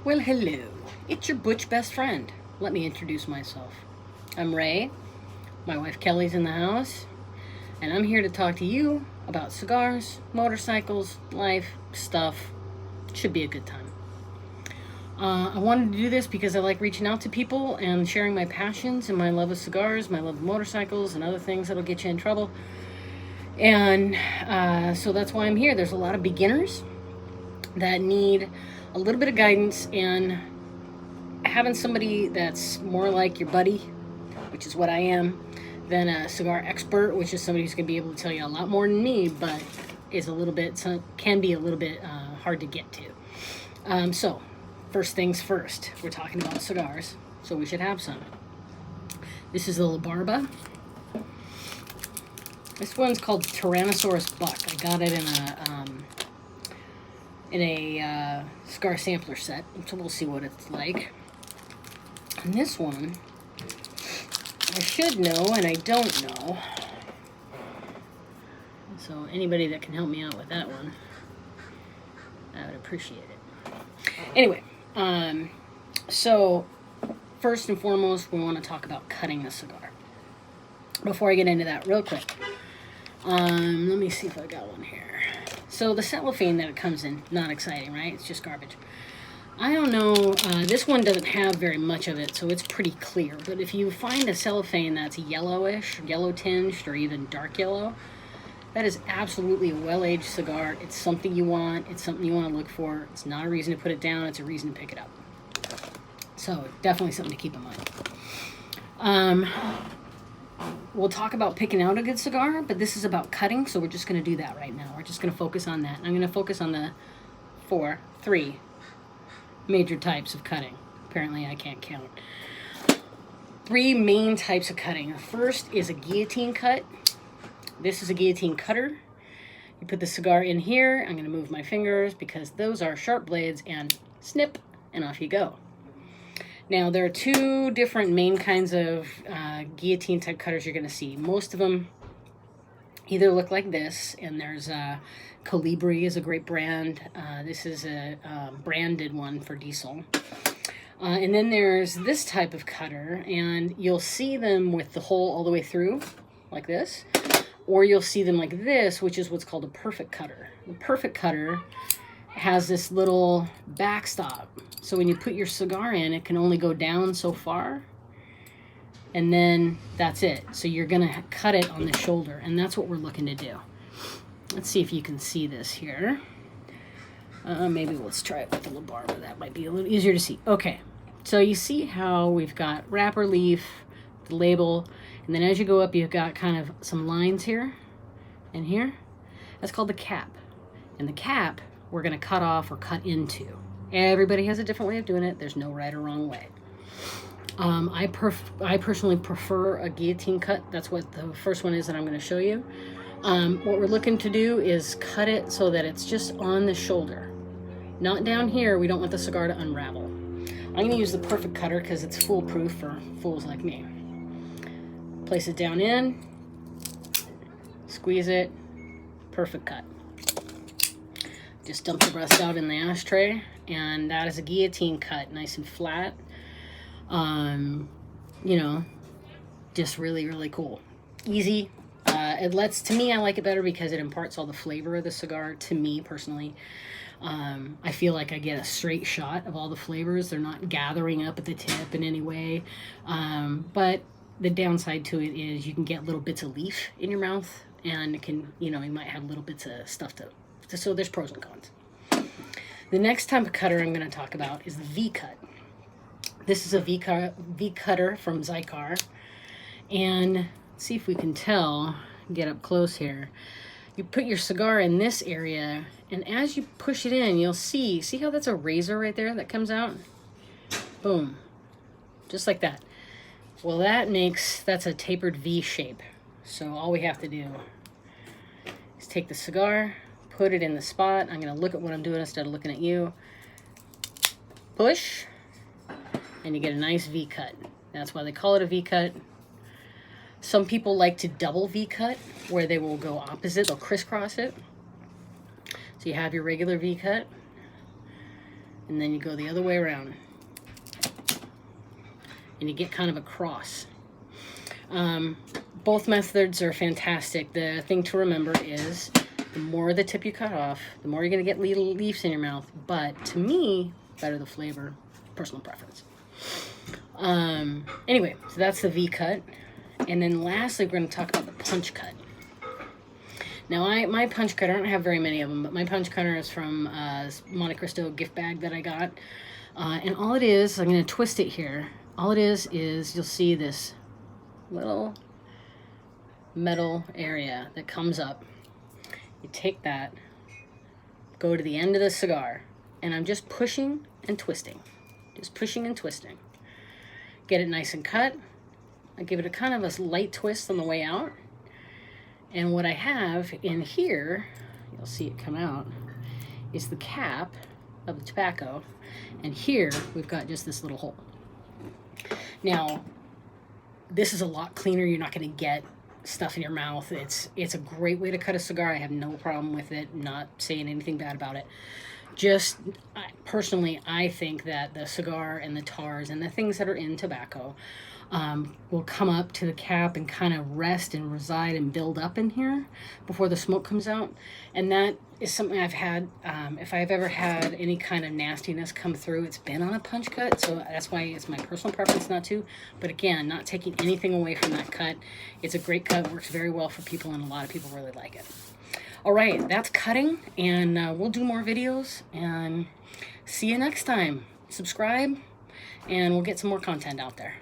Well, hello. It's your Butch best friend. Let me introduce myself. I'm Ray. My wife Kelly's in the house. And I'm here to talk to you about cigars, motorcycles, life, stuff. Should be a good time. I wanted to do this because I like reaching out to people and sharing my passions and my love of cigars, my love of motorcycles, and other things that'll get you in trouble. And so that's why I'm here. There's a lot of beginners that need a little bit of guidance, and having somebody that's more like your buddy, which is what I am, than a cigar expert, which is somebody who's going to be able to tell you a lot more than me, but is a little bit, can be a little bit hard to get to. So, first things first, we're talking about cigars, so we should have some. This is a La Barba. This one's called Tyrannosaurus Buck. I got it in a cigar sampler set, so we'll see what it's like. And this one, I should know, and I don't know. So anybody that can help me out with that one, I would appreciate it. Anyway, so first and foremost, we want to talk about cutting a cigar. Before I get into that, real quick, let me see if I got one here. So the cellophane that it comes in, not exciting, right? It's just garbage. I don't know, this one doesn't have very much of it, so it's pretty clear. But if you find a cellophane that's yellowish, yellow tinged, or even dark yellow, that is absolutely a well-aged cigar. It's something you want. It's something you want to look for. It's not a reason to put it down. It's a reason to pick it up. So definitely something to keep in mind. We'll talk about picking out a good cigar, but this is about cutting, so we're just going to do that right now. We're just going to focus on that. I'm going to focus on the three major types of cutting. Apparently I can't count. Three main types of cutting. The first is a guillotine cut. This is a guillotine cutter. You put the cigar in here. I'm going to move my fingers because those are sharp blades, and snip, and off you go. Now, there are two different main kinds of guillotine type cutters you're going to see. Most of them either look like this, and there's Colibri is a great brand. This is a branded one for diesel. And then there's this type of cutter, and you'll see them with the hole all the way through, like this. Or you'll see them like this, which is what's called a perfect cutter. The perfect cutter has this little backstop. So when you put your cigar in, it can only go down so far. And then that's it. So you're going to cut it on the shoulder. And that's what we're looking to do. Let's see if you can see this here. Maybe let's try it with the La Barba. That might be a little easier to see. Okay. So you see how we've got wrapper leaf, the label, and then as you go up, you've got kind of some lines here and here. That's called the cap. And the cap, we're going to cut off or cut into. Everybody has a different way of doing it. There's no right or wrong way. I personally prefer a guillotine cut. That's what the first one is that I'm going to show you. What we're looking to do is cut it so that it's just on the shoulder. Not down here. We don't want the cigar to unravel. I'm going to use the perfect cutter because it's foolproof for fools like me. Place it down in. Squeeze it. Perfect cut. Just dump the rest out in the ashtray, and that is a guillotine cut, nice and flat. You know, just really, really cool. Easy. To me, I like it better because it imparts all the flavor of the cigar to me personally. I feel like I get a straight shot of all the flavors. They're not gathering up at the tip in any way. But the downside to it is you can get little bits of leaf in your mouth, and it can, you might have little bits of stuff so there's pros and cons. The next type of cutter I'm going to talk about is the V-cut. This is a V-cutter from Cigar. And let's see if we can tell, get up close here. You put your cigar in this area, and as you push it in, you'll see how that's a razor right there that comes out? Boom. Just like that. Well, that's a tapered V shape. So all we have to do is take the cigar, put it in the spot. I'm going to look at what I'm doing instead of looking at you. Push, and you get a nice V-cut. That's why they call it a V-cut. Some people like to double V-cut, where they will go opposite. They'll crisscross it. So you have your regular V-cut. and then you go the other way around. And you get kind of a cross. Both methods are fantastic. The thing to remember is the more the tip you cut off, the more you're going to get little leaves in your mouth. But to me, better the flavor, personal preference. Anyway, so that's the V cut. And then lastly, we're going to talk about the punch cut. Now, my punch cutter, I don't have very many of them, but my punch cutter is from Monte Cristo gift bag that I got. And all it is, I'm going to twist it here. All it is you'll see this little metal area that comes up. You take that, go to the end of the cigar, and I'm just pushing and twisting. Just pushing and twisting. Get it nice and cut. I give it a kind of a light twist on the way out. And what I have in here, you'll see it come out, is the cap of the tobacco. And here we've got just this little hole. Now, this is a lot cleaner. You're not going to get stuff in your mouth. It's a great way to cut a cigar. I have no problem with it. I'm not saying anything bad about it. Just personally, I think that the cigar and the tars and the things that are in tobacco will come up to the cap and kind of rest and reside and build up in here before the smoke comes out. And that is something I've had. If I've ever had any kind of nastiness come through, it's been on a punch cut. So that's why it's my personal preference not to. But again, not taking anything away from that cut. It's a great cut. It works very well for people, and a lot of people really like it. All right, that's cutting, and we'll do more videos. And see you next time. Subscribe, and we'll get some more content out there.